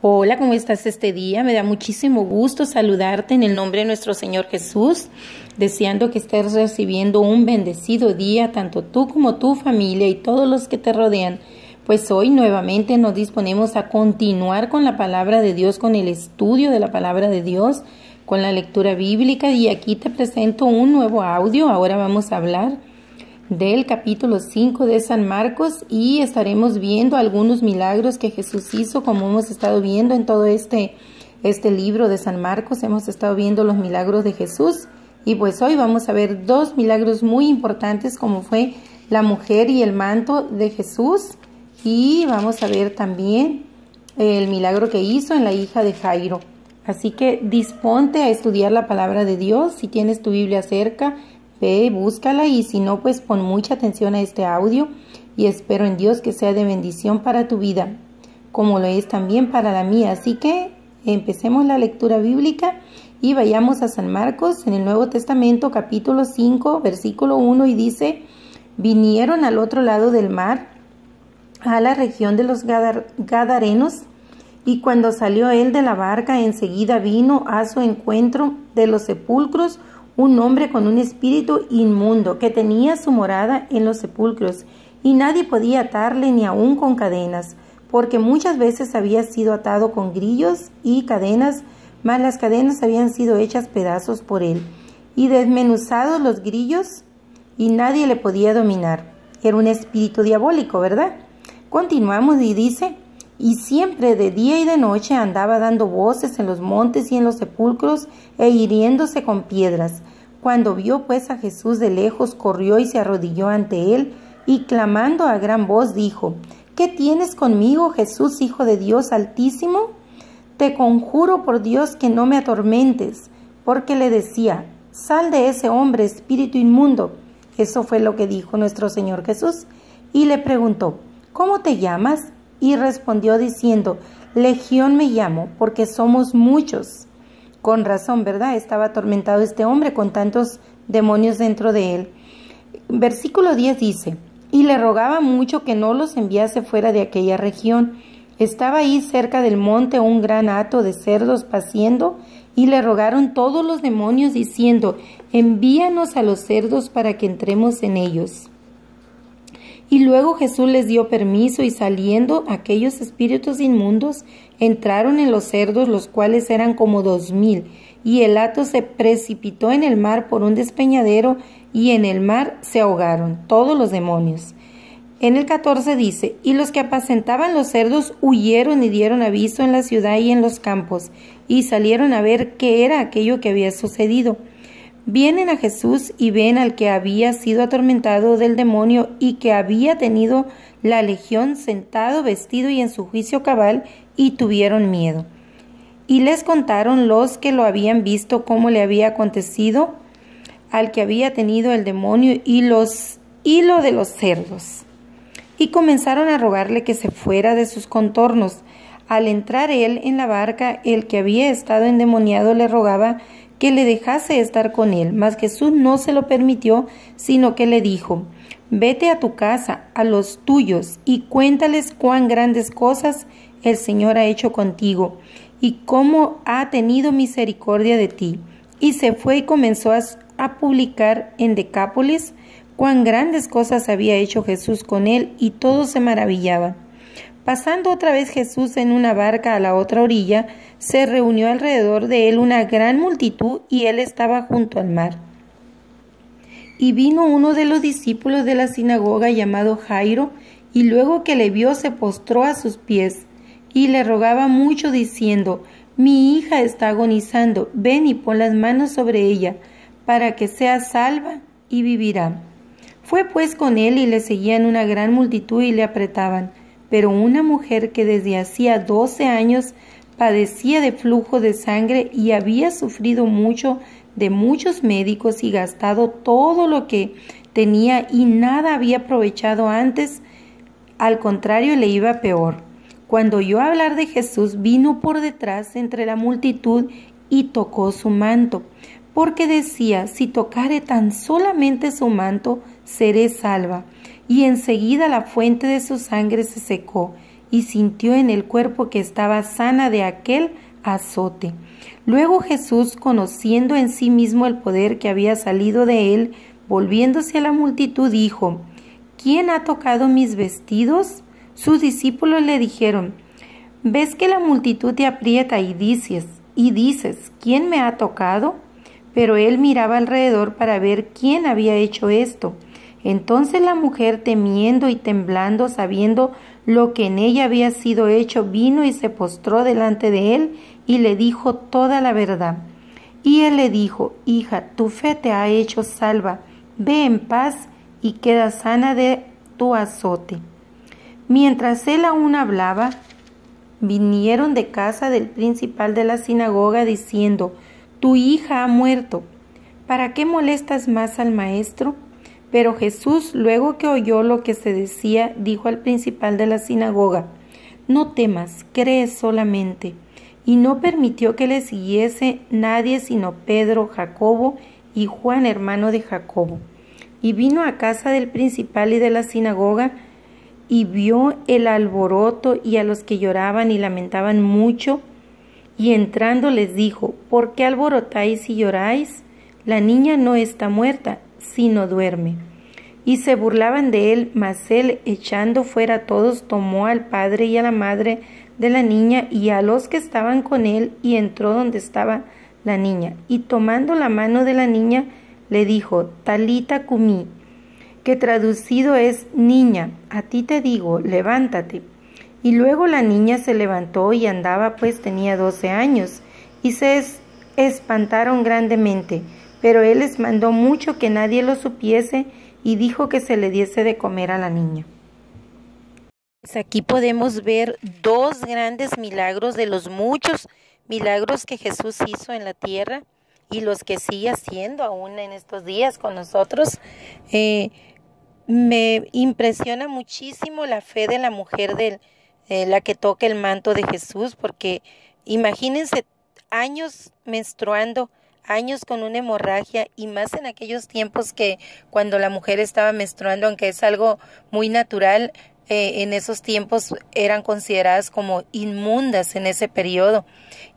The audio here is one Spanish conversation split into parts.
Hola, ¿cómo estás este día? Me da muchísimo gusto saludarte en el nombre de nuestro Señor Jesús, deseando que estés recibiendo un bendecido día, tanto tú como tu familia y todos los que te rodean. Pues hoy nuevamente nos disponemos a continuar con la palabra de Dios, con el estudio de la palabra de Dios, con la lectura bíblica, y aquí te presento un nuevo audio. Ahora vamos a hablar del capítulo 5 de San Marcos y estaremos viendo algunos milagros que Jesús hizo, como hemos estado viendo en todo este libro de San Marcos. Hemos estado viendo los milagros de Jesús y pues hoy vamos a ver dos milagros muy importantes, como fue la mujer y el manto de Jesús, y vamos a ver también el milagro que hizo en la hija de Jairo. Así que disponte a estudiar la palabra de Dios. Si tienes tu Biblia cerca, ve, búscala, y si no, pues pon mucha atención a este audio, y espero en Dios que sea de bendición para tu vida, como lo es también para la mía. Así que empecemos la lectura bíblica y vayamos a San Marcos en el Nuevo Testamento, capítulo 5, versículo 1, y dice: vinieron al otro lado del mar, a la región de los Gadarenos, y cuando salió él de la barca, enseguida vino a su encuentro de los sepulcros un hombre con un espíritu inmundo, que tenía su morada en los sepulcros, y nadie podía atarle ni aun con cadenas, porque muchas veces había sido atado con grillos y cadenas, mas las cadenas habían sido hechas pedazos por él, y desmenuzados los grillos, y nadie le podía dominar. Era un espíritu diabólico, ¿verdad? Continuamos y dice: y siempre de día y de noche andaba dando voces en los montes y en los sepulcros, e hiriéndose con piedras. Cuando vio pues a Jesús de lejos, corrió y se arrodilló ante él, y clamando a gran voz dijo: ¿qué tienes conmigo, Jesús, Hijo de Dios Altísimo? Te conjuro por Dios que no me atormentes. Porque le decía: sal de ese hombre, espíritu inmundo. Eso fue lo que dijo nuestro Señor Jesús. Y le preguntó: ¿cómo te llamas? Y respondió diciendo: Legión me llamo, porque somos muchos. Con razón, ¿verdad? Estaba atormentado este hombre con tantos demonios dentro de él. Versículo 10 dice: y le rogaba mucho que no los enviase fuera de aquella región. Estaba ahí cerca del monte un gran hato de cerdos paciendo, y le rogaron todos los demonios diciendo: envíanos a los cerdos para que entremos en ellos. Y luego Jesús les dio permiso, y saliendo aquellos espíritus inmundos, entraron en los cerdos, los cuales eran como 2000, y el hato se precipitó en el mar por un despeñadero, y en el mar se ahogaron todos los demonios. En el 14 dice: y los que apacentaban los cerdos huyeron y dieron aviso en la ciudad y en los campos, y salieron a ver qué era aquello que había sucedido. Vienen a Jesús y ven al que había sido atormentado del demonio y que había tenido la legión, sentado, vestido y en su juicio cabal, y tuvieron miedo. Y les contaron los que lo habían visto cómo le había acontecido al que había tenido el demonio y lo de los cerdos. Y comenzaron a rogarle que se fuera de sus contornos. Al entrar él en la barca, el que había estado endemoniado le rogaba que le dejase estar con él, mas Jesús no se lo permitió, sino que le dijo: vete a tu casa, a los tuyos, y cuéntales cuán grandes cosas el Señor ha hecho contigo, y cómo ha tenido misericordia de ti. Y se fue y comenzó a publicar en Decápolis cuán grandes cosas había hecho Jesús con él, y todos se maravillaban. Pasando otra vez Jesús en una barca a la otra orilla, se reunió alrededor de él una gran multitud, y él estaba junto al mar. Y vino uno de los discípulos de la sinagoga llamado Jairo, y luego que le vio se postró a sus pies, y le rogaba mucho diciendo: mi hija está agonizando, ven y pon las manos sobre ella, para que sea salva y vivirá. Fue pues con él, y le seguían una gran multitud y le apretaban. Pero una mujer que desde hacía 12 años padecía de flujo de sangre y había sufrido mucho de muchos médicos y gastado todo lo que tenía y nada había aprovechado antes, al contrario le iba peor. Cuando oyó hablar de Jesús, vino por detrás entre la multitud y tocó su manto, porque decía: si tocare tan solamente su manto, seré salva. y enseguida la fuente de su sangre se secó, y sintió en el cuerpo que estaba sana de aquel azote. Luego Jesús, conociendo en sí mismo el poder que había salido de él, volviéndose a la multitud, dijo: ¿Quién ha tocado mis vestidos? Sus discípulos le dijeron: ¿Ves que la multitud te aprieta y dices, ¿quién me ha tocado? Pero él miraba alrededor para ver quién había hecho esto. Entonces la mujer, temiendo y temblando, sabiendo lo que en ella había sido hecho, vino y se postró delante de él y le dijo toda la verdad. Y él le dijo: Hija, tu fe te ha hecho salva, ve en paz y queda sana de tu azote. Mientras él aún hablaba, vinieron de casa del principal de la sinagoga diciendo: Tu hija ha muerto, ¿para qué molestas más al maestro? Pero Jesús, luego que oyó lo que se decía, dijo al principal de la sinagoga: No temas, cree solamente. Y no permitió que le siguiese nadie sino Pedro, Jacobo y Juan, hermano de Jacobo. Y vino a casa del principal y de la sinagoga, y vio el alboroto y a los que lloraban y lamentaban mucho, y entrando les dijo: ¿Por qué alborotáis y lloráis? La niña no está muerta, sino duerme. Y se burlaban de él, mas él, echando fuera a todos, tomó al padre y a la madre de la niña y a los que estaban con él, y entró donde estaba la niña, y tomando la mano de la niña, le dijo: Talita cumí, que traducido es: niña, a ti te digo, levántate. Y luego la niña se levantó y andaba, pues tenía 12 años, y se espantaron grandemente. Pero él les mandó mucho que nadie lo supiese, y dijo que se le diese de comer a la niña. Aquí podemos ver dos grandes milagros de los muchos milagros que Jesús hizo en la tierra y los que sigue haciendo aún en estos días con nosotros. Me impresiona muchísimo la fe de la mujer la que toca el manto de Jesús, porque imagínense años menstruando, años con una hemorragia, y más en aquellos tiempos que cuando la mujer estaba menstruando, aunque es algo muy natural, en esos tiempos eran consideradas como inmundas en ese periodo.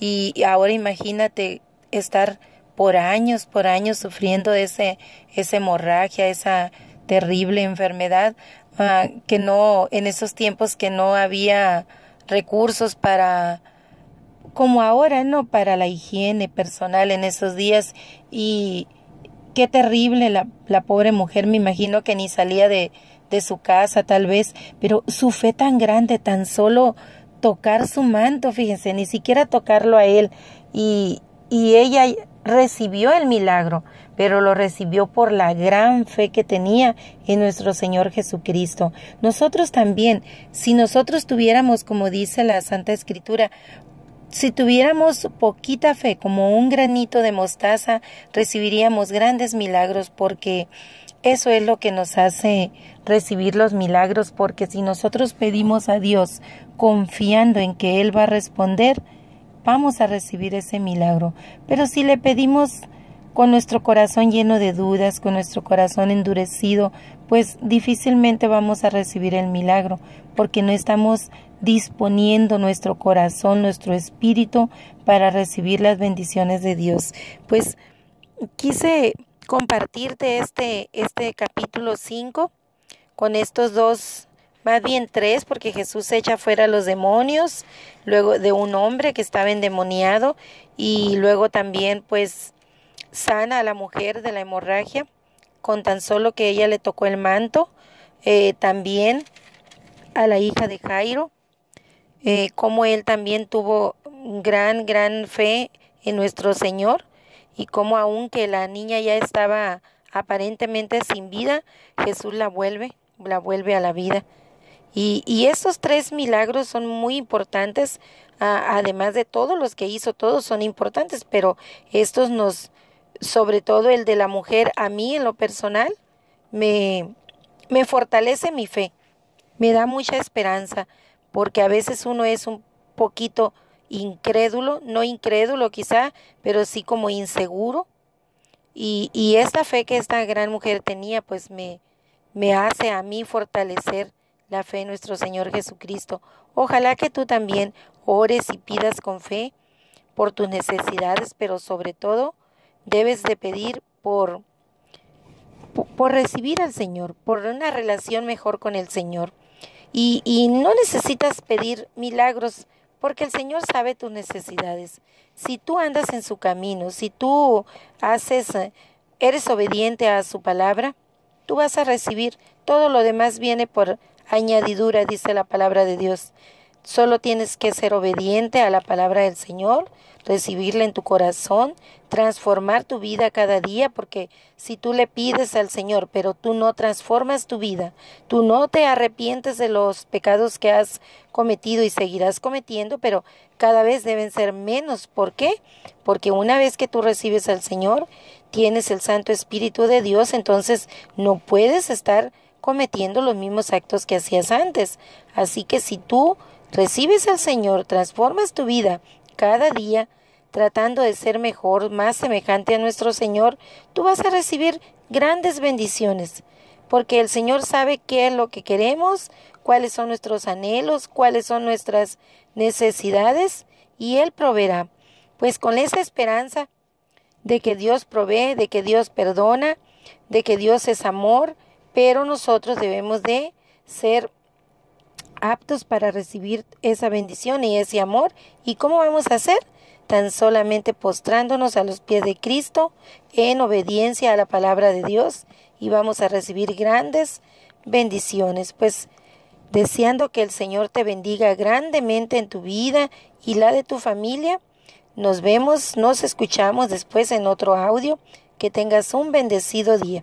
Y ahora imagínate estar por años sufriendo de esa hemorragia, esa terrible enfermedad, que no, en esos tiempos que no había recursos para, como ahora, ¿no?, para la higiene personal en esos días. Y qué terrible la pobre mujer, me imagino que ni salía de su casa tal vez, pero su fe tan grande, tan solo tocar su manto, fíjense, ni siquiera tocarlo a él, y ella recibió el milagro, pero lo recibió por la gran fe que tenía en nuestro Señor Jesucristo. Nosotros también, si nosotros tuviéramos, como dice la Santa Escritura, si tuviéramos poquita fe, como un granito de mostaza, recibiríamos grandes milagros, porque eso es lo que nos hace recibir los milagros, porque si nosotros pedimos a Dios confiando en que Él va a responder, vamos a recibir ese milagro. Pero si le pedimos con nuestro corazón lleno de dudas, con nuestro corazón endurecido, pues difícilmente vamos a recibir el milagro, porque no estamos disponiendo nuestro corazón, nuestro espíritu para recibir las bendiciones de Dios. Pues quise compartirte este capítulo 5 con estos dos, más bien 3, porque Jesús echa fuera a los demonios, luego de un hombre que estaba endemoniado, y luego también pues sana a la mujer de la hemorragia con tan solo que ella le tocó el manto, también a la hija de Jairo, como él también tuvo gran fe en nuestro Señor, y como aunque la niña ya estaba aparentemente sin vida, Jesús la vuelve a la vida. Y estos 3 milagros son muy importantes, además de todos los que hizo, todos son importantes, pero estos sobre todo el de la mujer, a mí en lo personal, me fortalece mi fe, me da mucha esperanza, porque a veces uno es un poquito incrédulo, no incrédulo quizá, pero sí como inseguro, y esta fe que esta gran mujer tenía, pues me me hace a mí fortalecer la fe en nuestro Señor Jesucristo. Ojalá que tú también ores y pidas con fe por tus necesidades, pero sobre todo debes de pedir por recibir al Señor, por una relación mejor con el Señor. Y no necesitas pedir milagros, porque el Señor sabe tus necesidades. Si tú andas en su camino, si tú eres obediente a su palabra, tú vas a recibir. Todo lo demás viene por añadidura, dice la palabra de Dios. Solo tienes que ser obediente a la palabra del Señor, recibirla en tu corazón, transformar tu vida cada día, porque si tú le pides al Señor, pero tú no transformas tu vida, tú no te arrepientes de los pecados que has cometido y seguirás cometiendo, pero cada vez deben ser menos. ¿Por qué? Porque una vez que tú recibes al Señor, tienes el Santo Espíritu de Dios, entonces no puedes estar cometiendo los mismos actos que hacías antes. Así que si tú recibes al Señor, transformas tu vida cada día, tratando de ser mejor, más semejante a nuestro Señor, tú vas a recibir grandes bendiciones, porque el Señor sabe qué es lo que queremos, cuáles son nuestros anhelos, cuáles son nuestras necesidades, y Él proveerá. Pues con esa esperanza de que Dios provee, de que Dios perdona, de que Dios es amor, pero nosotros debemos de ser aptos para recibir esa bendición y ese amor. ¿Y cómo vamos a hacer? Tan solamente postrándonos a los pies de Cristo en obediencia a la palabra de Dios, y vamos a recibir grandes bendiciones. Pues deseando que el Señor te bendiga grandemente en tu vida y la de tu familia. Nos vemos, nos escuchamos después en otro audio. Que tengas un bendecido día.